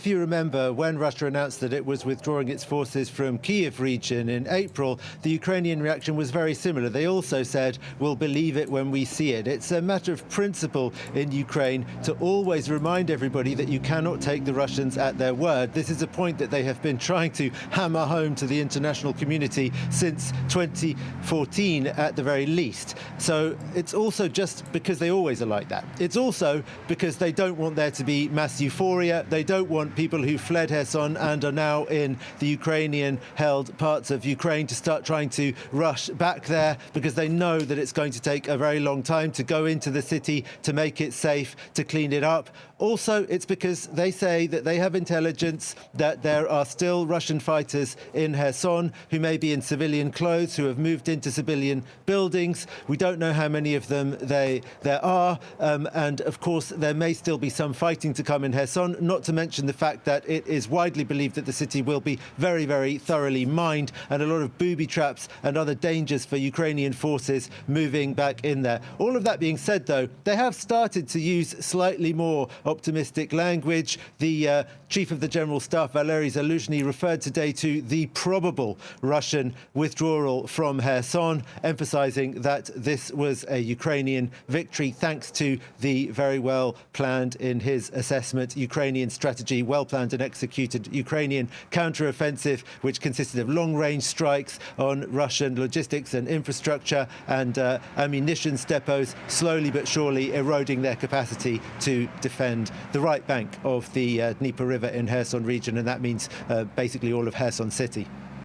if you remember, when Russia announced that it was withdrawing its forces from Kyiv region in April, the Ukrainian reaction was very similar. They also said, we'll believe it when we see it. It's a matter of principle in Ukraine to always remind everybody that you cannot take the Russians at their word. This is a point that they have been trying to hammer home to the international community since 2014 at the very least. So it's also just because they always are like that. It's also because they don't want there to be mass euphoria. They don't want people who fled Kherson and are now in the Ukrainian-held parts of Ukraine to start trying to rush back there, because they know that it's going to take a very long time to go into the city, to make it safe, to clean it up. Also, it's because they say that they have intelligence that there are still Russian fighters in Kherson who may be in civilian clothes, who have moved into civilian buildings. We don't know how many of them there are. And of course, there may still be some fighting to come in Kherson, not to mention the fact that it is widely believed that the city will be very, very thoroughly mined, and a lot of booby traps and other dangers for Ukrainian forces moving back in there. All of that being said, though, they have started to use slightly more optimistic language. The Chief of the General Staff, Valery Zaluzhny, referred today to the probable Russian withdrawal from Kherson, emphasizing that this was a Ukrainian victory thanks to the very well planned, in his assessment, Ukrainian strategy, well planned and executed Ukrainian counteroffensive, which consisted of long-range strikes on Russian logistics and infrastructure and ammunition depots, slowly but surely eroding their capacity to defend the right bank of the Dnieper River in Kherson region, and that means basically all of Kherson city.